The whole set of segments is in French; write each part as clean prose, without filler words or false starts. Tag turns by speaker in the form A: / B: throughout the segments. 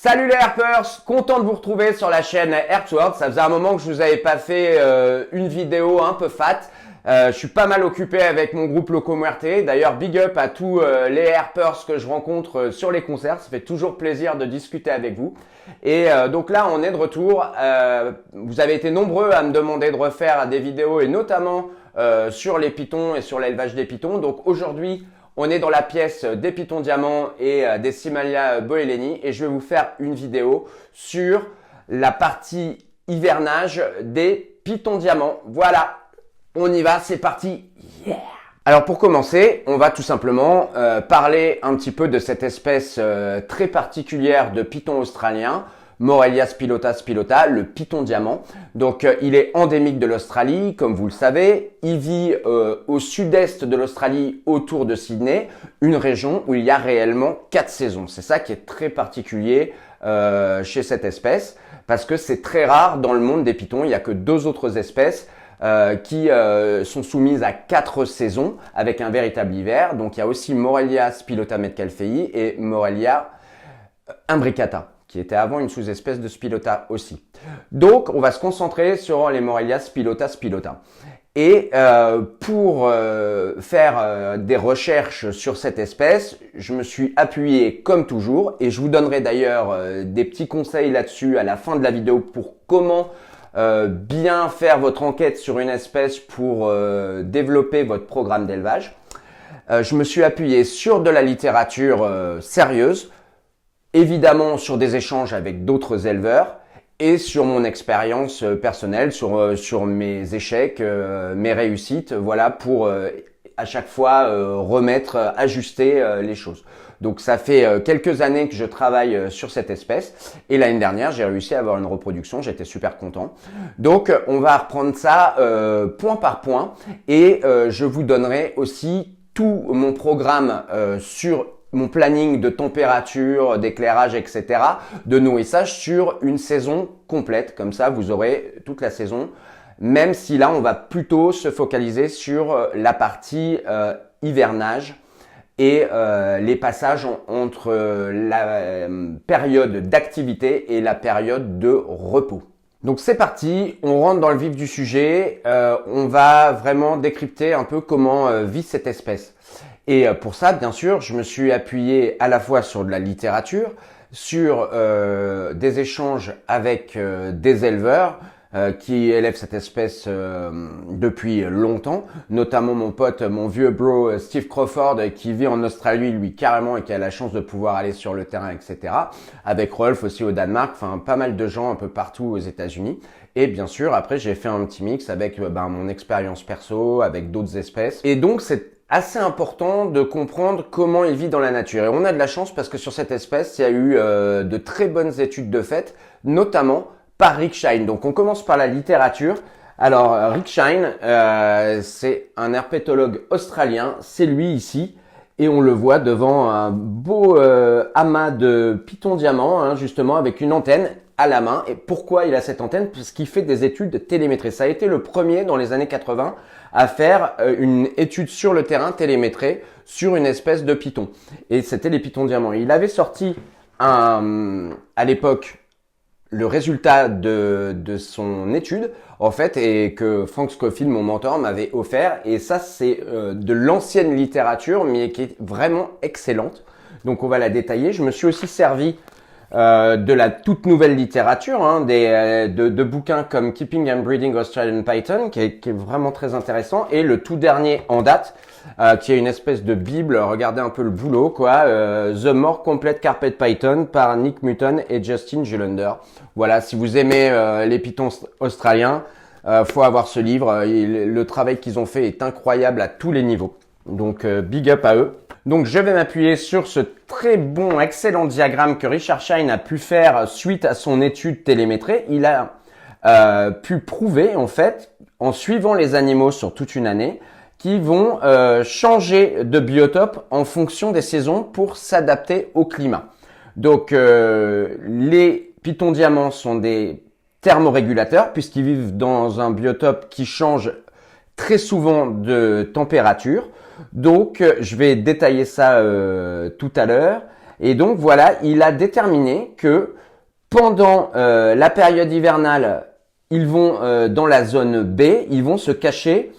A: Salut les Herpers, content de vous retrouver sur la chaîne Herpsworld. Ça faisait un moment que je vous avais pas fait une vidéo un peu fat. Je suis pas mal occupé avec mon groupe Loco Muerte. D'ailleurs, big up à tous les Herpers que je rencontre sur les concerts. Ça fait toujours plaisir de discuter avec vous. Et donc là, on est de retour. Vous avez été nombreux à me demander de refaire des vidéos et notamment sur les pitons et sur l'élevage des pitons. Donc aujourd'hui, on est dans la pièce des pitons diamants et des Simalia boeleni et je vais vous faire une vidéo sur la partie hivernage des pitons diamants. Voilà, on y va, c'est parti. Yeah! Alors pour commencer, on va tout simplement parler un petit peu de cette espèce très particulière de python australien, Morelia spilota, le python diamant. Donc il est endémique de l'Australie, comme vous le savez. Il vit au sud-est de l'Australie, autour de Sydney, une région où il y a réellement 4 saisons. C'est ça qui est très particulier chez cette espèce, parce que c'est très rare dans le monde des pythons. Il n'y a que 2 autres espèces qui sont soumises à 4 saisons avec un véritable hiver. Donc il y a aussi Morelia spilota metcalfei et Morelia imbricata, qui était avant une sous-espèce de spilota aussi. Donc, on va se concentrer sur les Morelia spilota. Et pour faire des recherches sur cette espèce, je me suis appuyé comme toujours, et je vous donnerai d'ailleurs des petits conseils là-dessus à la fin de la vidéo pour comment bien faire votre enquête sur une espèce pour développer votre programme d'élevage. Je me suis appuyé sur de la littérature sérieuse, évidemment sur des échanges avec d'autres éleveurs et sur mon expérience personnelle, sur mes échecs, mes réussites, voilà, pour à chaque fois ajuster les choses. Donc ça fait quelques années que je travaille sur cette espèce et l'année dernière j'ai réussi à avoir une reproduction, j'étais super content. Donc on va reprendre ça point par point et je vous donnerai aussi tout mon programme sur mon planning de température, d'éclairage, etc., de nourrissage sur une saison complète. Comme ça, vous aurez toute la saison, même si là, on va plutôt se focaliser sur la partie hivernage et les passages entre la période d'activité et la période de repos. Donc c'est parti, on rentre dans le vif du sujet, on va vraiment décrypter un peu comment vit cette espèce. Et pour ça, bien sûr, je me suis appuyé à la fois sur de la littérature, sur des échanges avec des éleveurs qui élèvent cette espèce depuis longtemps, notamment mon pote, mon vieux bro Steve Crawford qui vit en Australie, lui carrément, et qui a la chance de pouvoir aller sur le terrain, etc. Avec Rolf aussi au Danemark, enfin pas mal de gens un peu partout aux États-Unis. Et bien sûr, après, j'ai fait un petit mix avec mon expérience perso, avec d'autres espèces. Et donc, c'est assez important de comprendre comment il vit dans la nature. Et on a de la chance parce que sur cette espèce, il y a eu de très bonnes études de fait, notamment par Rick Shine. Donc on commence par la littérature. Alors Rick Shine, c'est un herpétologue australien, c'est lui ici. Et on le voit devant un beau amas de python diamant, hein, justement avec une antenne à la main. Et pourquoi il a cette antenne? Parce qu'il fait des études de télémétrie. Ça a été le premier dans les années 80 à faire une étude sur le terrain télémétrée sur une espèce de python. Et c'était les pythons diamants. Il avait sorti à l'époque le résultat de son étude, en fait, et que Frank Scofield, mon mentor, m'avait offert. Et ça, c'est de l'ancienne littérature, mais qui est vraiment excellente. Donc, on va la détailler. Je me suis aussi servi de la toute nouvelle littérature, hein, de bouquins comme Keeping and Breeding Australian Python, qui est vraiment très intéressant, et le tout dernier en date, qui est une espèce de bible. Regardez un peu le boulot, quoi. The More Complete Carpet Python par Nick Mutton et Justin Jullender. Voilà, si vous aimez les pythons australiens, faut avoir ce livre. Le travail qu'ils ont fait est incroyable à tous les niveaux. Donc big up à eux. Donc je vais m'appuyer sur ce très bon, excellent diagramme que Richard Shine a pu faire suite à son étude télémétrée. Il a pu prouver en fait, en suivant les animaux sur toute une année, qu'ils vont changer de biotope en fonction des saisons pour s'adapter au climat. Donc les pythons diamants sont des thermorégulateurs puisqu'ils vivent dans un biotope qui change très souvent de température. Donc, je vais détailler ça tout à l'heure. Et donc voilà, il a déterminé que pendant la période hivernale, ils vont dans la zone B, ils vont se cacher,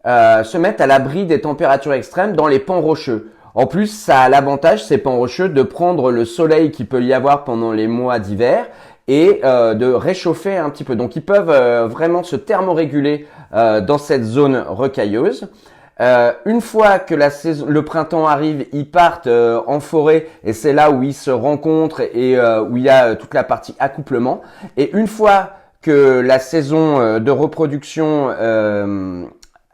A: se mettre à l'abri des températures extrêmes dans les pans rocheux. En plus, ça a l'avantage, ces pans rocheux, de prendre le soleil qu'il peut y avoir pendant les mois d'hiver et de réchauffer un petit peu. Donc, ils peuvent vraiment se thermoréguler dans cette zone rocailleuse. Une fois que le printemps arrive, ils partent en forêt et c'est là où ils se rencontrent et où il y a toute la partie accouplement. Et une fois que la saison de reproduction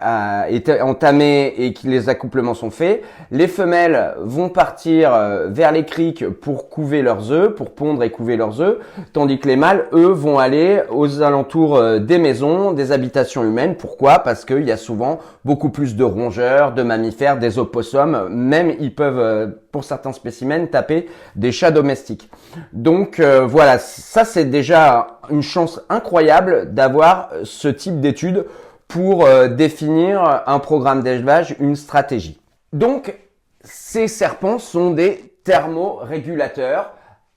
A: a été entamée et que les accouplements sont faits, les femelles vont partir vers les criques pour couver leurs œufs, pour pondre et couver leurs œufs, tandis que les mâles, eux, vont aller aux alentours des maisons, des habitations humaines. Pourquoi? Parce qu'il y a souvent beaucoup plus de rongeurs, de mammifères, des opossums, même ils peuvent, pour certains spécimens, taper des chats domestiques. Donc voilà, ça c'est déjà une chance incroyable d'avoir ce type d'études pour définir un programme d'élevage, une stratégie. Donc, ces serpents sont des thermorégulateurs.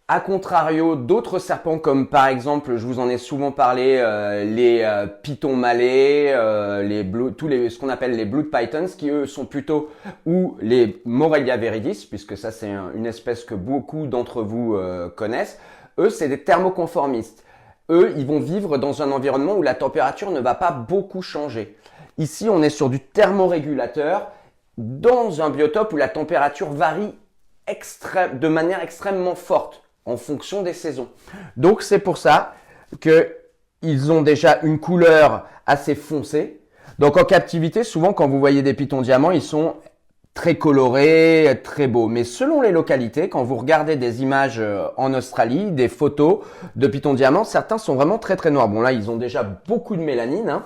A: A contrario d'autres serpents comme par exemple, je vous en ai souvent parlé, les pitons malais, ce qu'on appelle les blood pythons, qui eux sont plutôt, ou les Morelia viridis, puisque ça c'est une espèce que beaucoup d'entre vous connaissent. Eux, c'est des thermoconformistes. Eux, ils vont vivre dans un environnement où la température ne va pas beaucoup changer. Ici, on est sur du thermorégulateur dans un biotope où la température varie de manière extrêmement forte en fonction des saisons. Donc, c'est pour ça qu'ils ont déjà une couleur assez foncée. Donc, en captivité, souvent, quand vous voyez des pitons diamants, ils sont très colorés, très beaux. Mais selon les localités, quand vous regardez des images en Australie, des photos de pitons diamants, certains sont vraiment très très noirs. Bon là, ils ont déjà beaucoup de mélanine. Hein.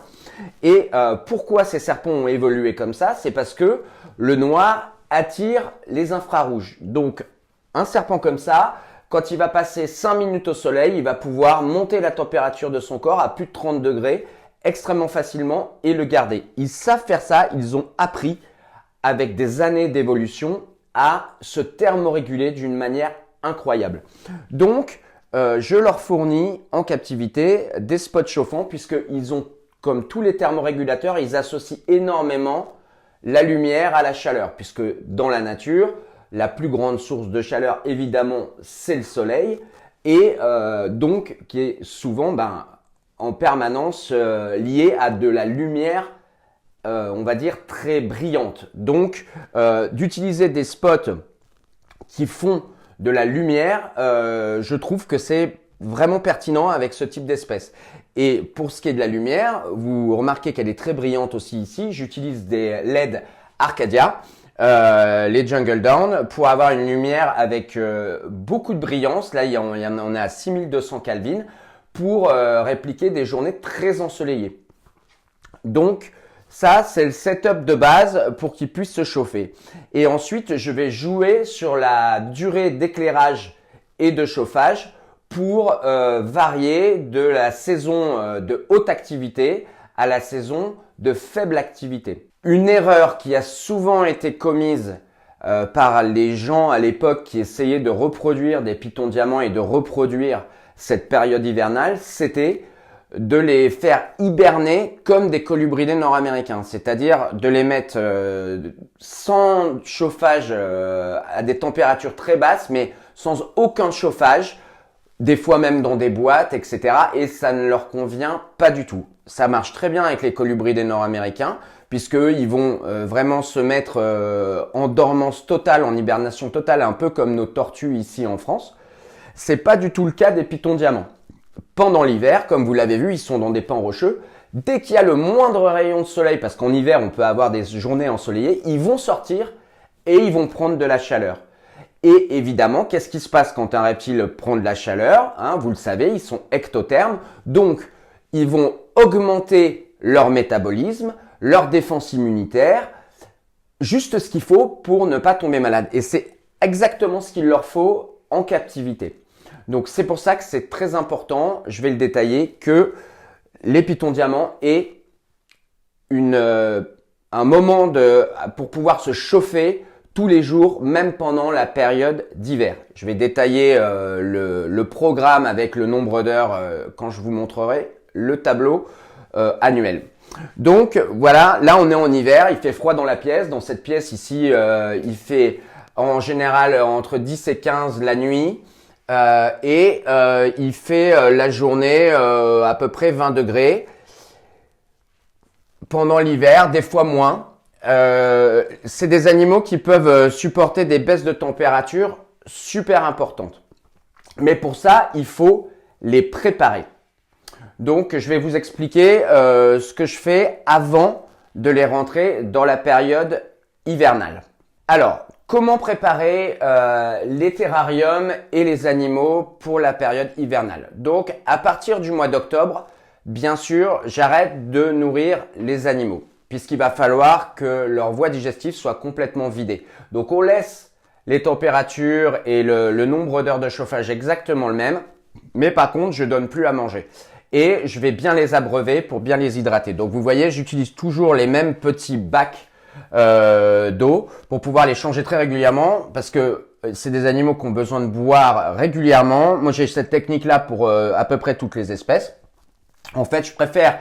A: Et pourquoi ces serpents ont évolué comme ça? C'est parce que le noir attire les infrarouges. Donc un serpent comme ça, quand il va passer 5 minutes au soleil, il va pouvoir monter la température de son corps à plus de 30 degrés extrêmement facilement et le garder. Ils savent faire ça, ils ont appris avec des années d'évolution, à se thermoréguler d'une manière incroyable. Donc, je leur fournis en captivité des spots chauffants puisqu'ils ont, comme tous les thermorégulateurs, ils associent énormément la lumière à la chaleur puisque dans la nature, la plus grande source de chaleur, évidemment, c'est le soleil et donc qui est souvent en permanence lié à de la lumière on va dire très brillante. Donc, d'utiliser des spots qui font de la lumière, je trouve que c'est vraiment pertinent avec ce type d'espèce. Et pour ce qui est de la lumière, vous remarquez qu'elle est très brillante aussi ici. J'utilise des LED Arcadia, les Jungle Dawn, pour avoir une lumière avec beaucoup de brillance. Là, on est à 6200 Kelvin pour répliquer des journées très ensoleillées. Donc, ça, c'est le setup de base pour qu'il puisse se chauffer. Et ensuite, je vais jouer sur la durée d'éclairage et de chauffage pour varier de la saison de haute activité à la saison de faible activité. Une erreur qui a souvent été commise par les gens à l'époque qui essayaient de reproduire des pitons diamants et de reproduire cette période hivernale, c'était de les faire hiberner comme des colubridés nord-américains, c'est-à-dire de les mettre sans chauffage à des températures très basses, mais sans aucun chauffage, des fois même dans des boîtes, etc. Et ça ne leur convient pas du tout. Ça marche très bien avec les colubridés nord-américains, puisque eux, ils vont vraiment se mettre en dormance totale, en hibernation totale, un peu comme nos tortues ici en France. C'est pas du tout le cas des pitons diamants. Pendant l'hiver, comme vous l'avez vu, ils sont dans des pans rocheux. Dès qu'il y a le moindre rayon de soleil, parce qu'en hiver, on peut avoir des journées ensoleillées, ils vont sortir et ils vont prendre de la chaleur. Et évidemment, qu'est-ce qui se passe quand un reptile prend de la chaleur? Vous le savez, ils sont ectothermes. Donc, ils vont augmenter leur métabolisme, leur défense immunitaire, juste ce qu'il faut pour ne pas tomber malade. Et c'est exactement ce qu'il leur faut en captivité. Donc, c'est pour ça que c'est très important, je vais le détailler, que les pitons diamants aient un moment pour pouvoir se chauffer tous les jours, même pendant la période d'hiver. Je vais détailler le programme avec le nombre d'heures quand je vous montrerai le tableau annuel. Donc voilà, là on est en hiver, il fait froid dans la pièce. Dans cette pièce ici, il fait en général entre 10 et 15 la nuit il fait la journée à peu près 20 degrés. Pendant l'hiver, des fois moins. C'est des animaux qui peuvent supporter des baisses de température super importantes. Mais pour ça, il faut les préparer. Donc, je vais vous expliquer ce que je fais avant de les rentrer dans la période hivernale. Alors, comment préparer les terrariums et les animaux pour la période hivernale? Donc, à partir du mois d'octobre, bien sûr, j'arrête de nourrir les animaux puisqu'il va falloir que leur voie digestive soit complètement vidée. Donc, on laisse les températures et le nombre d'heures de chauffage exactement le même, mais par contre, je donne plus à manger. Et je vais bien les abreuver pour bien les hydrater. Donc, vous voyez, j'utilise toujours les mêmes petits bacs d'eau pour pouvoir les changer très régulièrement parce que c'est des animaux qui ont besoin de boire régulièrement. Moi, j'ai cette technique-là pour à peu près toutes les espèces. En fait, je préfère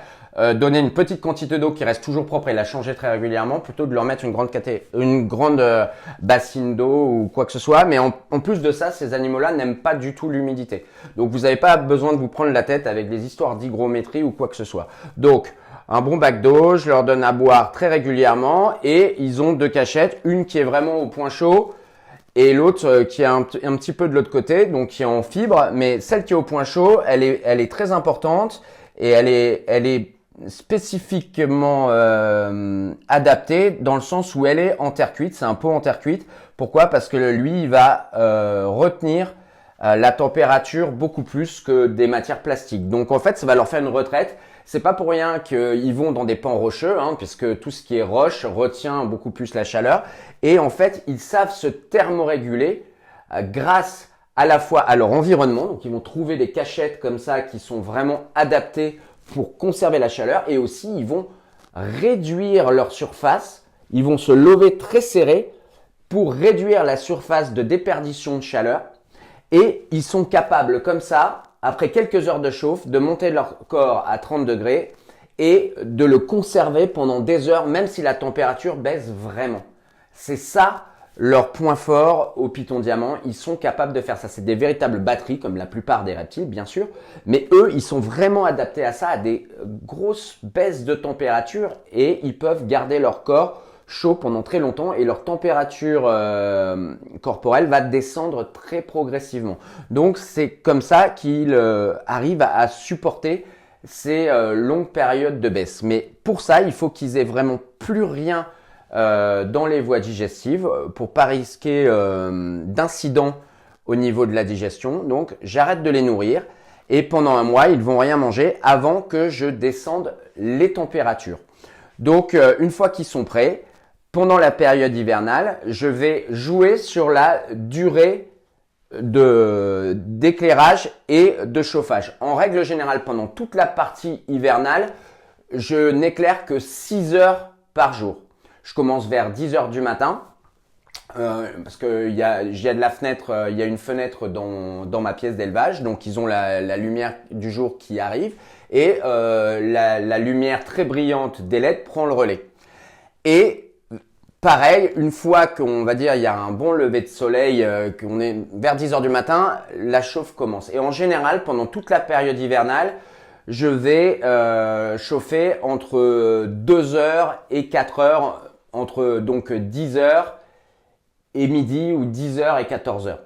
A: donner une petite quantité d'eau qui reste toujours propre et la changer très régulièrement plutôt de leur mettre une grande bassine d'eau ou quoi que ce soit. Mais en plus de ça, ces animaux-là n'aiment pas du tout l'humidité. Donc, vous n'avez pas besoin de vous prendre la tête avec des histoires d'hygrométrie ou quoi que ce soit. Donc, un bon bac d'eau, je leur donne à boire très régulièrement et ils ont deux cachettes, une qui est vraiment au point chaud et l'autre qui est un petit peu de l'autre côté, donc qui est en fibre. Mais celle qui est au point chaud, elle est très importante et elle est spécifiquement adaptée dans le sens où elle est en terre cuite. C'est un pot en terre cuite. Pourquoi? Parce que lui, il va retenir la température beaucoup plus que des matières plastiques. Donc en fait, ça va leur faire une retraite. C'est pas pour rien qu'ils vont dans des pans rocheux, puisque tout ce qui est roche retient beaucoup plus la chaleur. Et en fait, ils savent se thermoréguler grâce à la fois à leur environnement. Donc, ils vont trouver des cachettes comme ça qui sont vraiment adaptées pour conserver la chaleur. Et aussi, ils vont réduire leur surface. Ils vont se lever très serrés pour réduire la surface de déperdition de chaleur. Et ils sont capables comme ça, après quelques heures de chauffe, de monter leur corps à 30 degrés et de le conserver pendant des heures, même si la température baisse vraiment. C'est ça leur point fort au Python diamant. Ils sont capables de faire ça. C'est des véritables batteries, comme la plupart des reptiles, bien sûr. Mais eux, ils sont vraiment adaptés à ça, à des grosses baisses de température et ils peuvent garder leur corps chaud pendant très longtemps et leur température corporelle va descendre très progressivement. Donc, c'est comme ça qu'ils arrivent à supporter ces longues périodes de baisse. Mais pour ça, il faut qu'ils aient vraiment plus rien dans les voies digestives pour pas risquer d'incidents au niveau de la digestion. Donc, j'arrête de les nourrir et pendant un mois, ils vont rien manger avant que je descende les températures. Donc, une fois qu'ils sont prêts, pendant la période hivernale, je vais jouer sur la durée d'éclairage et de chauffage. En règle générale, pendant toute la partie hivernale, je n'éclaire que 6 heures par jour. Je commence vers 10 heures du matin parce que il y a de la fenêtre, il y a une fenêtre dans ma pièce d'élevage, donc ils ont la lumière du jour qui arrive et la lumière très brillante des LED prend le relais. Et pareil, une fois qu'on va dire il y a un bon lever de soleil, qu'on est vers 10 heures du matin, la chauffe commence. Et en général, pendant toute la période hivernale, je vais chauffer entre 2 heures et 4 heures, entre donc 10 heures et midi ou 10 heures et 14 heures.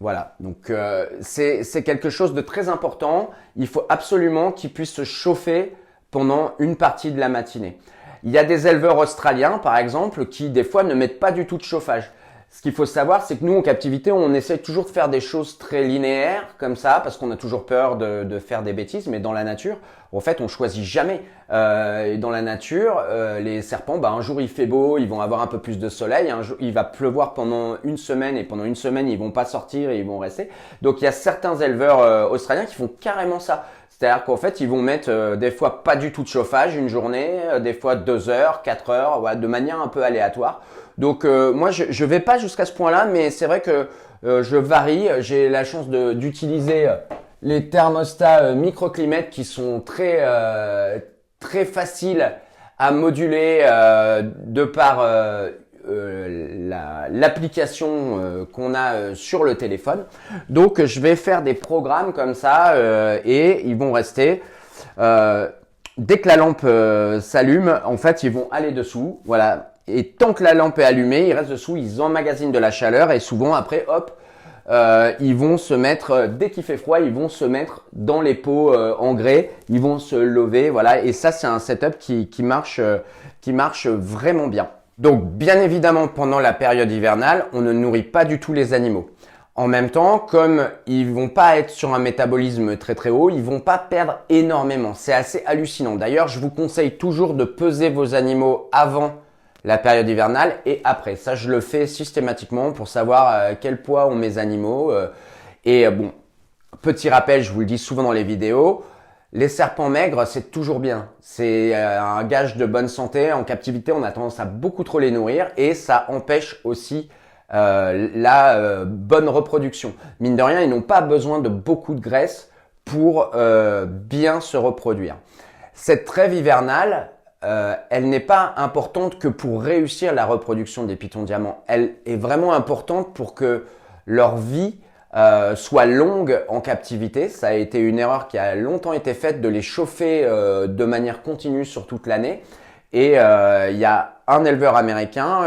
A: Voilà, donc c'est quelque chose de très important. Il faut absolument qu'ils puissent se chauffer pendant une partie de la matinée. Il y a des éleveurs australiens, par exemple, qui des fois ne mettent pas du tout de chauffage. Ce qu'il faut savoir, c'est que nous, en captivité, on essaie toujours de faire des choses très linéaires, comme ça, parce qu'on a toujours peur de faire des bêtises. Mais dans la nature, en fait, on choisit jamais. Et dans la nature, les serpents, un jour il fait beau, ils vont avoir un peu plus de soleil. Un jour, il va pleuvoir pendant une semaine et pendant une semaine, ils vont pas sortir et ils vont rester. Donc, il y a certains éleveurs australiens qui font carrément ça. C'est-à-dire qu'en fait, ils vont mettre des fois pas du tout de chauffage une journée, des fois 2 heures, 4 heures, voilà, de manière un peu aléatoire. Donc moi, je vais pas jusqu'à ce point-là, mais c'est vrai que je varie. J'ai la chance d'utiliser les thermostats microclimate qui sont très faciles à moduler de par l'application qu'on a sur le téléphone. Donc je vais faire des programmes comme ça et ils vont rester. Dès que la lampe s'allume, en fait, ils vont aller dessous. Voilà. Et tant que la lampe est allumée, ils restent dessous, ils emmagasinent de la chaleur et souvent après, hop, ils vont se mettre, dès qu'il fait froid, ils vont se mettre dans les pots en grès, ils vont se lever, voilà. Et ça, c'est un setup qui marche vraiment bien. Donc, bien évidemment, pendant la période hivernale, on ne nourrit pas du tout les animaux. En même temps, comme ils vont pas être sur un métabolisme très haut, ils vont pas perdre énormément. C'est assez hallucinant. D'ailleurs, je vous conseille toujours de peser vos animaux avant la période hivernale et après. Ça, je le fais systématiquement pour savoir quel poids ont mes animaux. Bon, petit rappel, je vous le dis souvent dans les vidéos, les serpents maigres, c'est toujours bien. C'est un gage de bonne santé. En captivité, on a tendance à beaucoup trop les nourrir et ça empêche aussi la bonne reproduction. Mine de rien, ils n'ont pas besoin de beaucoup de graisse pour bien se reproduire. Cette trêve hivernale, elle n'est pas importante que pour réussir la reproduction des pitons diamants. Elle est vraiment importante pour que leur vie soit longue en captivité. Ça a été une erreur qui a longtemps été faite de les chauffer de manière continue sur toute l'année. Et il y a un éleveur américain,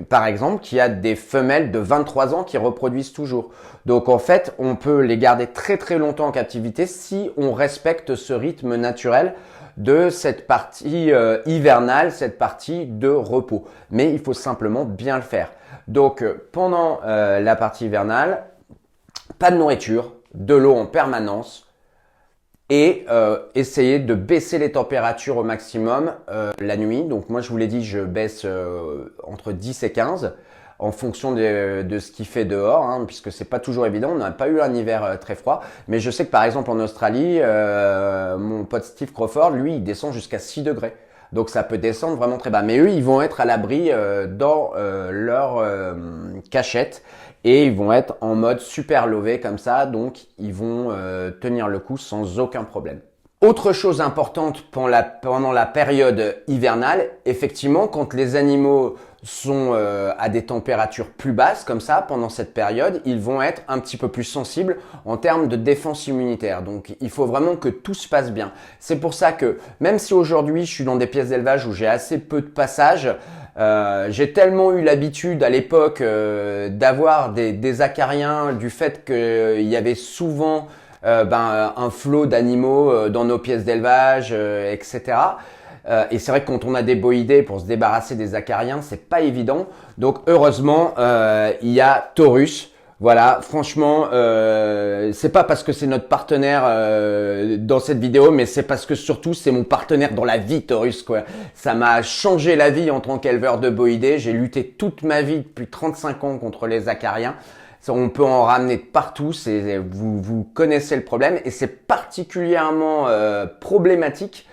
A: par exemple, qui a des femelles de 23 ans qui reproduisent toujours. Donc en fait, on peut les garder très longtemps en captivité si on respecte ce rythme naturel de cette partie hivernale, cette partie de repos. Mais il faut simplement bien le faire. Donc pendant la partie hivernale, pas de nourriture, de l'eau en permanence et essayer de baisser les températures au maximum la nuit. Donc moi je vous l'ai dit, je baisse entre 10 et 15 en fonction de ce qu'il fait dehors, hein, puisque c'est pas toujours évident. On n'a pas eu un hiver très froid, mais je sais que par exemple en Australie, mon pote Steve Crawford, lui, il descend jusqu'à 6 degrés. Donc ça peut descendre vraiment très bas. Mais eux, ils vont être à l'abri dans leur cachette et ils vont être en mode super lové comme ça. Donc ils vont tenir le coup sans aucun problème. Autre chose importante pendant la période hivernale, effectivement, quand les animaux sont à des températures plus basses comme ça, pendant cette période, ils vont être un petit peu plus sensibles en termes de défense immunitaire. Donc, il faut vraiment que tout se passe bien. C'est pour ça que, même si aujourd'hui, je suis dans des pièces d'élevage où j'ai assez peu de passages, j'ai tellement eu l'habitude à l'époque d'avoir des acariens, du fait qu'il y avait souvent un flot d'animaux dans nos pièces d'élevage, etc. Et c'est vrai que quand on a des boïdés, pour se débarrasser des acariens, c'est pas évident. Donc heureusement, il y a Taurus. Voilà, franchement, c'est pas parce que c'est notre partenaire dans cette vidéo, mais c'est parce que surtout c'est mon partenaire dans la vie, Taurus, quoi. Ça m'a changé la vie en tant qu'éleveur de boïdés. J'ai lutté toute ma vie depuis 35 ans contre les acariens. On peut en ramener de partout, vous connaissez le problème et c'est particulièrement problématique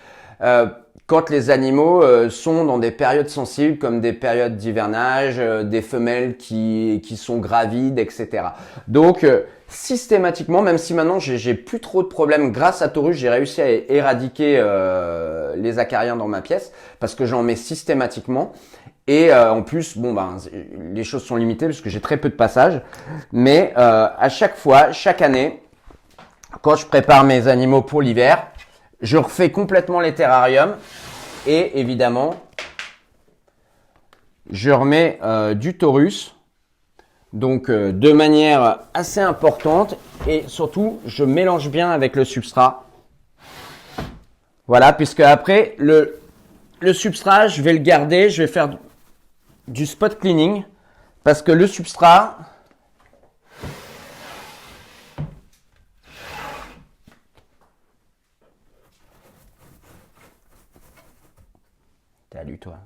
A: quand les animaux sont dans des périodes sensibles comme des périodes d'hivernage, des femelles qui sont gravides, etc. Donc systématiquement, même si maintenant j'ai plus trop de problèmes grâce à Taurus, j'ai réussi à éradiquer les acariens dans ma pièce parce que j'en mets systématiquement. Et en plus, les choses sont limitées parce que j'ai très peu de passages. Mais à chaque fois, chaque année, quand je prépare mes animaux pour l'hiver, je refais complètement les terrariums. Et évidemment, je remets du Taurus. Donc de manière assez importante. Et surtout, je mélange bien avec le substrat. Voilà, puisque après, le substrat, je vais le garder. Je vais faire du spot cleaning parce que le substrat salut toi.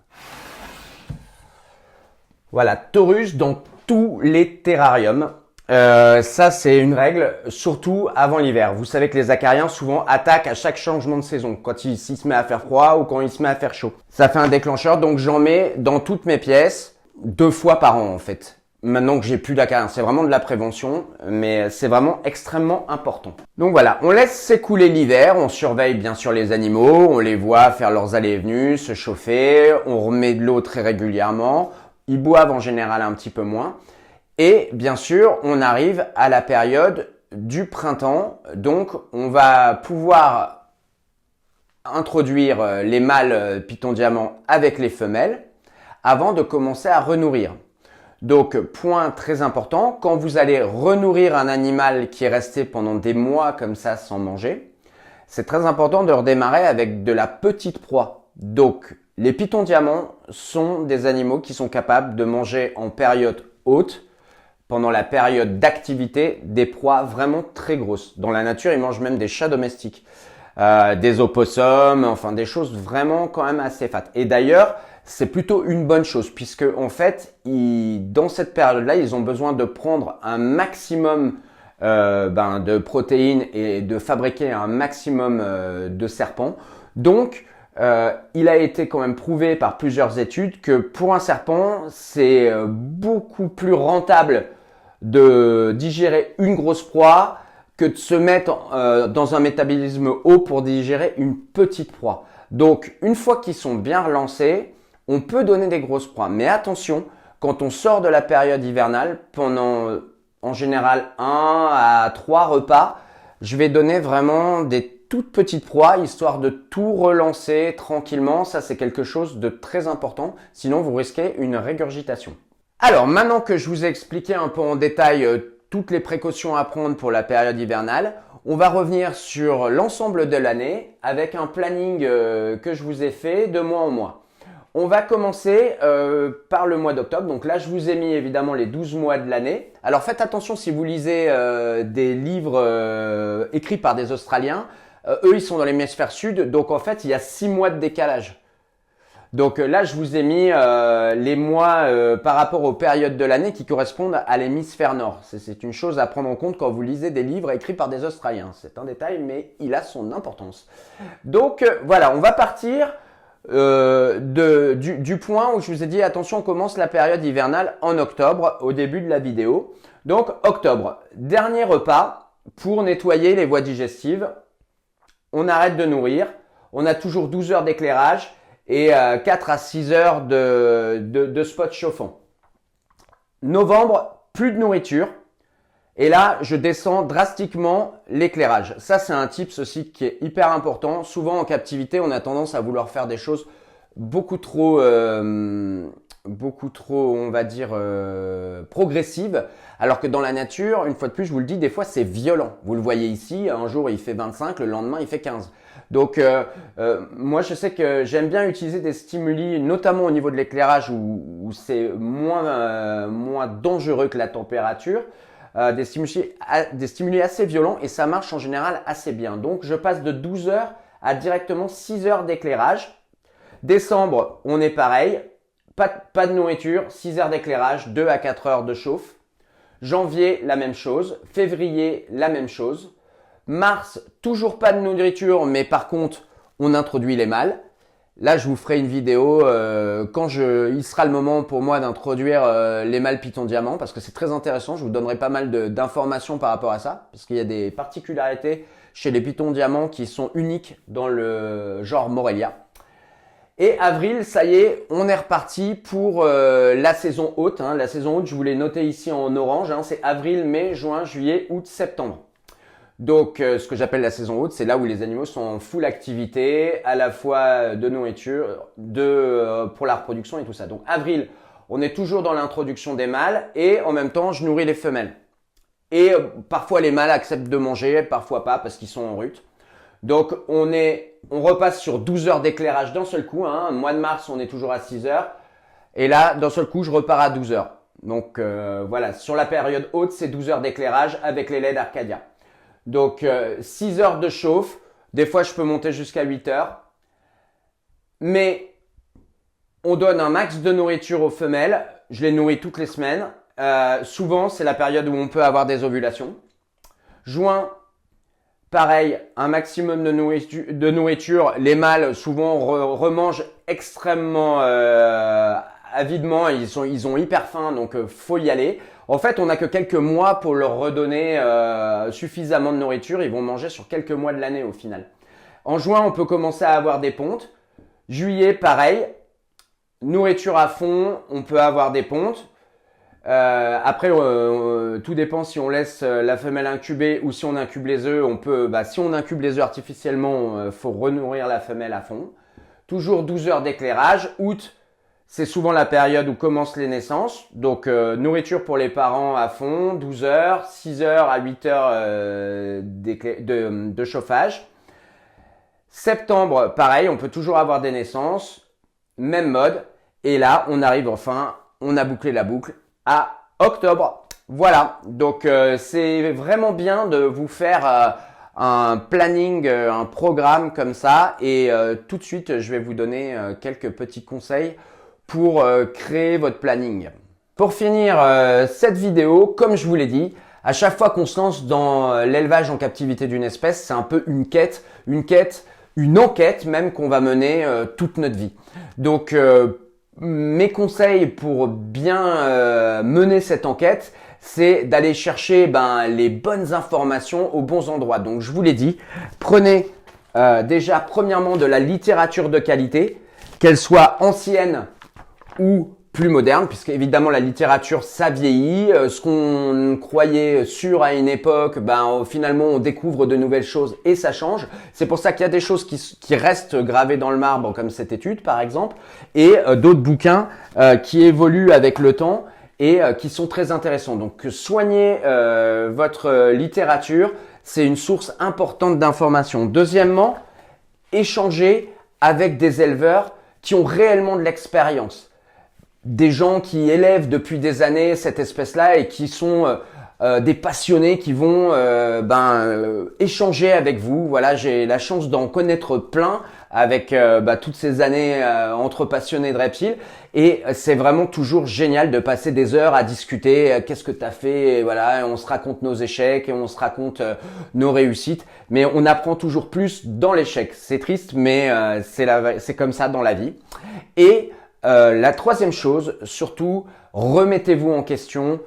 A: Voilà, Taurus dans tous les terrariums. Ça, c'est une règle, surtout avant l'hiver. Vous savez que les acariens souvent attaquent à chaque changement de saison, quand il se met à faire froid ou quand il se met à faire chaud. Ça fait un déclencheur, donc j'en mets dans toutes mes pièces 2 fois par an en fait. Maintenant que j'ai plus d'acariens, c'est vraiment de la prévention, mais c'est vraiment extrêmement important. Donc voilà, on laisse s'écouler l'hiver, on surveille bien sûr les animaux, on les voit faire leurs allées et venues, se chauffer, on remet de l'eau très régulièrement, ils boivent en général un petit peu moins. Et bien sûr, on arrive à la période du printemps, donc on va pouvoir introduire les mâles Python Diamant avec les femelles avant de commencer à renourrir. Donc, point très important, quand vous allez renourrir un animal qui est resté pendant des mois comme ça sans manger, c'est très important de redémarrer avec de la petite proie. Donc, les Python Diamant sont des animaux qui sont capables de manger en période haute, pendant la période d'activité, des proies vraiment très grosses. Dans la nature, ils mangent même des chats domestiques, des opossums, enfin des choses vraiment quand même assez fat. Et d'ailleurs, c'est plutôt une bonne chose puisque en fait, dans cette période-là, ils ont besoin de prendre un maximum de protéines et de fabriquer un maximum de serpents. Donc, il a été quand même prouvé par plusieurs études que pour un serpent, c'est beaucoup plus rentable de digérer une grosse proie que de se mettre dans un métabolisme haut pour digérer une petite proie. Donc, une fois qu'ils sont bien relancés, on peut donner des grosses proies. Mais attention, quand on sort de la période hivernale, pendant en général 1 à 3 repas, je vais donner vraiment des toutes petites proies, histoire de tout relancer tranquillement. Ça, c'est quelque chose de très important. Sinon, vous risquez une régurgitation. Alors, maintenant que je vous ai expliqué un peu en détail toutes les précautions à prendre pour la période hivernale, on va revenir sur l'ensemble de l'année avec un planning que je vous ai fait de mois en mois. On va commencer par le mois d'octobre. Donc là, je vous ai mis évidemment les 12 mois de l'année. Alors faites attention si vous lisez des livres écrits par des Australiens. Eux, ils sont dans l'hémisphère sud. Donc en fait, il y a 6 mois de décalage. Donc là, je vous ai mis les mois par rapport aux périodes de l'année qui correspondent à l'hémisphère nord. C'est une chose à prendre en compte quand vous lisez des livres écrits par des Australiens. C'est un détail, mais il a son importance. Donc voilà, on va partir du point où je vous ai dit attention, on commence la période hivernale en octobre, au début de la vidéo. Donc octobre, dernier repas pour nettoyer les voies digestives. On arrête de nourrir. On a toujours 12 heures d'éclairage et 4 à 6 heures de spot chauffant. Novembre, plus de nourriture. Et là, je descends drastiquement l'éclairage. Ça, c'est un tips aussi qui est hyper important. Souvent, en captivité, on a tendance à vouloir faire des choses beaucoup trop, on va dire, progressives. Alors que dans la nature, une fois de plus, je vous le dis, des fois, c'est violent. Vous le voyez ici, un jour, il fait 25, le lendemain, il fait 15. Donc, moi, je sais que j'aime bien utiliser des stimuli, notamment au niveau de l'éclairage où c'est moins dangereux que la température. Des stimuli assez violents et ça marche en général assez bien. Donc, je passe de 12 heures à directement 6 heures d'éclairage. Décembre, on est pareil. Pas de nourriture, 6 heures d'éclairage, 2 à 4 heures de chauffe. Janvier, la même chose. Février, la même chose. Mars, toujours pas de nourriture, mais par contre, on introduit les mâles. Là, je vous ferai une vidéo il sera le moment pour moi d'introduire les mâles Python Diamant parce que c'est très intéressant. Je vous donnerai pas mal d'informations par rapport à ça parce qu'il y a des particularités chez les Python Diamant qui sont uniques dans le genre Morelia. Et avril, ça y est, on est reparti pour la saison haute. La saison haute, je vous l'ai noté ici en orange. C'est avril, mai, juin, juillet, août, septembre. Donc, ce que j'appelle la saison haute, c'est là où les animaux sont en full activité, à la fois de nourriture, pour la reproduction et tout ça. Donc, avril, on est toujours dans l'introduction des mâles et en même temps, je nourris les femelles. Et parfois, les mâles acceptent de manger, parfois pas parce qu'ils sont en rut. Donc, on repasse sur 12 heures d'éclairage d'un seul coup. Mois de mars, on est toujours à 6 heures. Et là, d'un seul coup, je repars à 12 heures. Donc, voilà, sur la période haute, c'est 12 heures d'éclairage avec les LED Arcadia. Donc, 6 heures de chauffe. Des fois, je peux monter jusqu'à 8 heures. Mais on donne un max de nourriture aux femelles. Je les nourris toutes les semaines. souvent c'est la période où on peut avoir des ovulations. Juin, pareil, un maximum de nourriture. Les mâles souvent remangent extrêmement avidement. Ils ont hyper faim, donc faut y aller. En fait, on n'a que quelques mois pour leur redonner suffisamment de nourriture. Ils vont manger sur quelques mois de l'année au final. En juin, on peut commencer à avoir des pontes. Juillet, pareil. Nourriture à fond, on peut avoir des pontes. Après, tout dépend si on laisse la femelle incuber ou si on incube les œufs. On peut, si on incube les œufs artificiellement, faut renourrir la femelle à fond. Toujours 12 heures d'éclairage. Août, c'est souvent la période où commencent les naissances. Donc, nourriture pour les parents à fond, 12 heures, 6 heures à 8 heures de chauffage. Septembre, pareil, on peut toujours avoir des naissances. Même mode. Et là, on arrive enfin, on a bouclé la boucle à octobre. Voilà, donc c'est vraiment bien de vous faire un planning, un programme comme ça. Et tout de suite, je vais vous donner quelques petits conseils pour créer votre planning. Pour finir cette vidéo, comme je vous l'ai dit, à chaque fois qu'on se lance dans l'élevage en captivité d'une espèce, c'est un peu une enquête même qu'on va mener toute notre vie. Donc, mes conseils pour bien mener cette enquête, c'est d'aller chercher les bonnes informations aux bons endroits. Donc, je vous l'ai dit, prenez déjà premièrement de la littérature de qualité, qu'elle soit ancienne ou plus moderne, puisque évidemment la littérature ça vieillit. Ce qu'on croyait sûr à une époque, finalement on découvre de nouvelles choses et ça change. C'est pour ça qu'il y a des choses qui restent gravées dans le marbre, comme cette étude par exemple, et d'autres bouquins qui évoluent avec le temps et qui sont très intéressants. Donc soignez votre littérature, c'est une source importante d'informations. Deuxièmement, échangez avec des éleveurs qui ont réellement de l'expérience. Des gens qui élèvent depuis des années cette espèce-là et qui sont des passionnés qui vont échanger avec vous. Voilà, j'ai la chance d'en connaître plein avec toutes ces années entre passionnés de reptiles et c'est vraiment toujours génial de passer des heures à discuter. Qu'est-ce que tu as fait? Et voilà, on se raconte nos échecs et on se raconte nos réussites, mais on apprend toujours plus dans l'échec. C'est triste, mais c'est comme ça dans la vie. Et la troisième chose, surtout, remettez-vous en question,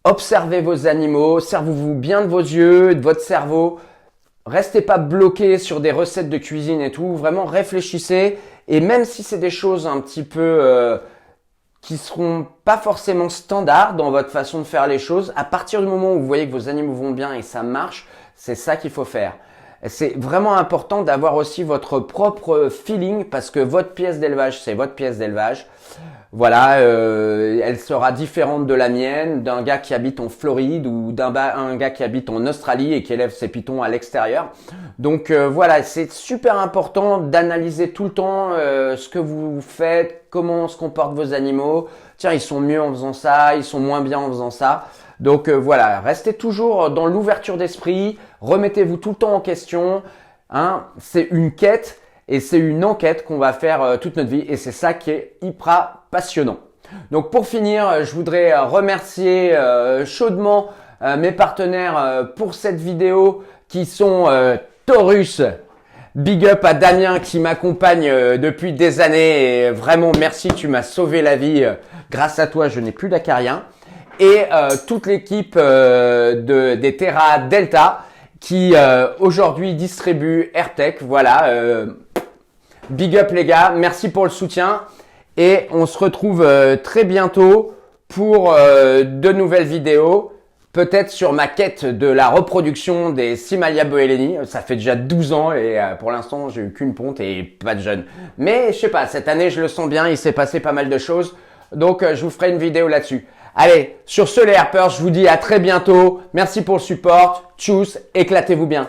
A: observez vos animaux, servez-vous bien de vos yeux, de votre cerveau, restez pas bloqué sur des recettes de cuisine et tout, vraiment réfléchissez et même si c'est des choses un petit peu qui seront pas forcément standards dans votre façon de faire les choses, à partir du moment où vous voyez que vos animaux vont bien et ça marche, c'est ça qu'il faut faire. C'est vraiment important d'avoir aussi votre propre feeling parce que votre pièce d'élevage, c'est votre pièce d'élevage. Voilà, elle sera différente de la mienne, d'un gars qui habite en Floride ou d'un gars qui habite en Australie et qui élève ses pitons à l'extérieur. Donc voilà, c'est super important d'analyser tout le temps ce que vous faites, comment se comportent vos animaux. Tiens, ils sont mieux en faisant ça, ils sont moins bien en faisant ça. Donc voilà, restez toujours dans l'ouverture d'esprit, remettez-vous tout le temps en question. Hein, c'est une quête et c'est une enquête qu'on va faire toute notre vie et c'est ça qui est hyper passionnant. Donc pour finir, je voudrais remercier chaudement mes partenaires pour cette vidéo qui sont Taurus. Big up à Damien qui m'accompagne depuis des années et vraiment merci, tu m'as sauvé la vie. Grâce à toi, je n'ai plus d'acarien. Et toute l'équipe des Terra Delta qui aujourd'hui distribue AirTech. Voilà, big up les gars, merci pour le soutien et on se retrouve très bientôt pour de nouvelles vidéos. Peut-être sur ma quête de la reproduction des Simalia boeleni. Ça fait déjà 12 ans et pour l'instant, j'ai eu qu'une ponte et pas de jeune. Mais je sais pas, cette année, je le sens bien, il s'est passé pas mal de choses. Donc, je vous ferai une vidéo là-dessus. Allez, sur ce les herpers, je vous dis à très bientôt. Merci pour le support. Tchuss, éclatez-vous bien.